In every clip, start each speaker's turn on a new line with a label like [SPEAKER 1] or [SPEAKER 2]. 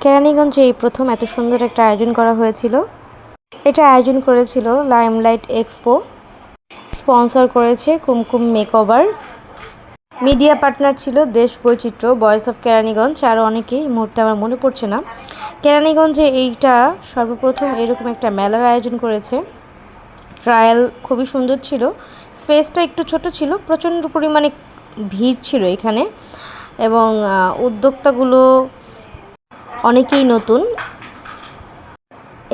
[SPEAKER 1] কেরানীগঞ্জে এই প্রথম এত সুন্দর একটা আয়োজন করা হয়েছিল। এটা আয়োজন করেছিল লাইমলাইট এক্সপো, স্পন্সর করেছে কুমকুম মেকওভার, মিডিয়া পার্টনার ছিল দেশ বৈচিত্র্য, ভয়েস অফ কেরানীগঞ্জ, আরও অনেকেই, এই মুহূর্তে আমার মনে পড়ছে না। কেরানীগঞ্জে এইটা সর্বপ্রথম এরকম একটা মেলার আয়োজন করেছে। ট্রায়াল খুবই সুন্দর ছিল, স্পেসটা একটু ছোট ছিল, প্রচণ্ড পরিমাণে ভিড় ছিল এখানে, এবং উদ্যোক্তাগুলো অনেকেই নতুন।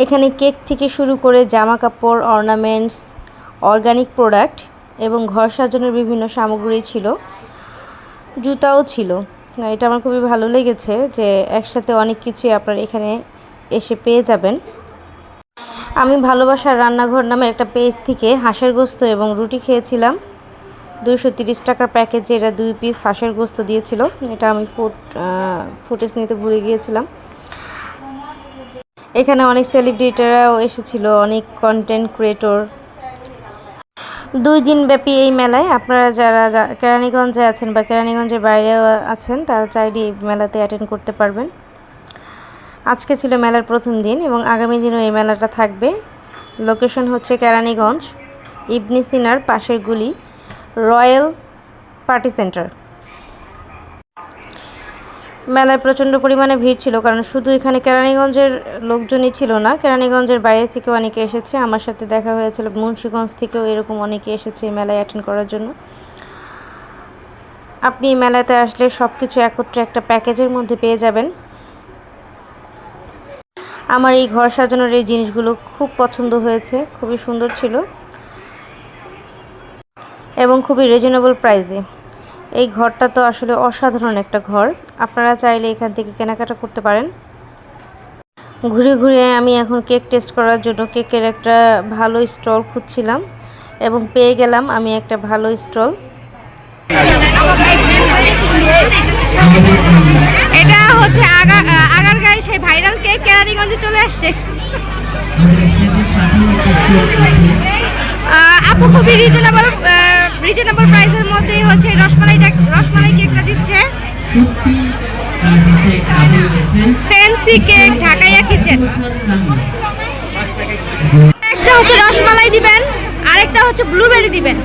[SPEAKER 1] এখানে কেক থেকে শুরু করে জামা কাপড়, অর্নামেন্টস, অর্গানিক প্রোডাক্ট এবং ঘর সাজানোর বিভিন্ন সামগ্রী ছিল, জুতাও ছিল। এটা আমার খুবই ভালো লেগেছে যে একসাথে অনেক কিছুই আপনারা এখানে এসে পেয়ে যাবেন। আমি ভালোবাসার রান্নাঘর নামের একটা পেজ থেকে হাঁসের গোস্ত এবং রুটি খেয়েছিলাম। 230 টাকার প্যাকেজে এরা 2 পিস হাঁসের গোস্ত দিয়েছিল। এটা আমি ফুটেজ নিতে ভুলে গিয়েছিলাম। এখানে অনেক সেলিব্রিটিরাও এসেছিল, অনেক কন্টেন্ট ক্রিয়েটর। 2 দিন ব্যাপী এই মেলায় আপনারা যারা কেরানীগঞ্জে আছেন বা কেরানীগঞ্জের বাইরেও আছেন তারা চাইলে এই মেলাতে অ্যাটেন্ড করতে পারবেন। আজকে ছিল মেলার প্রথম দিন এবং আগামী দিনও এই মেলাটা থাকবে। লোকেশন হচ্ছে কেরানীগঞ্জ, ইবনে সিনার পাশের গুলি, রয়্যাল পার্টি সেন্টার। মেলায় প্রচণ্ড পরিমাণে ভিড় ছিল, কারণ শুধু এখানে কেরানীগঞ্জের লোকজনই ছিল না, কেরানীগঞ্জের বাইরে থেকেও অনেকে এসেছে। আমার সাথে দেখা হয়েছিল মুন্সিগঞ্জ থেকেও এরকম অনেকে এসেছে এই মেলায় অ্যাটেন্ড করার জন্য। আপনি এই মেলাতে আসলে সব কিছু একত্রে একটা প্যাকেজের মধ্যে পেয়ে যাবেন। আমার এই ঘর সাজানোর এই জিনিসগুলো খুব পছন্দ হয়েছে, খুবই সুন্দর ছিল এবং খুবই রিজনেবল প্রাইসে। এই ঘরটা তো আসলে অসাধারণ একটা ঘর, আপনারা চাইলে এখান থেকে কেনাকাটা করতে পারেন। ঘুরে ঘুরে আমি এখন কেক টেস্ট করার জন্য কেকের একটা ভালো স্টল খুঁজছিলাম এবং পেয়ে গেলাম আমি একটা ভালো স্টল।
[SPEAKER 2] এটা হচ্ছে আগারগাঁও সেই ভাইরাল কেক কেরানীগঞ্জে চলে আসছে। আপু খুবই রিজনেবল প্রাইসের মধ্যেই হচ্ছে রসমালাই কেকটা দিচ্ছে। ফ্যান্সি কেক ঢাকাইয়া কিচেন। একটা হচ্ছে রসমালাই দিবেন, আরেকটা হচ্ছে ব্লুবেরি দিবেন।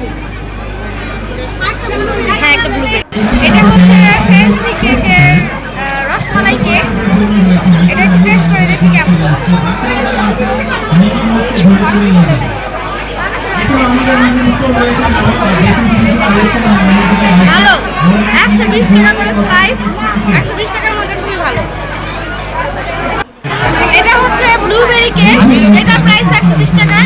[SPEAKER 2] হ্যাঁ, একটা ব্লুবেরি। এটা হচ্ছে ফ্যান্সি কেকের রসমালাই কেক। এটা একটু টেস্ট করে দেখি কেমন। ভালো, 120 টাকা করে স্লাইস, 120 টাকার মধ্যে খুবই ভালো। এটা হচ্ছে ব্লুবেরি কেক, এটা প্রাইস 120 টাকা।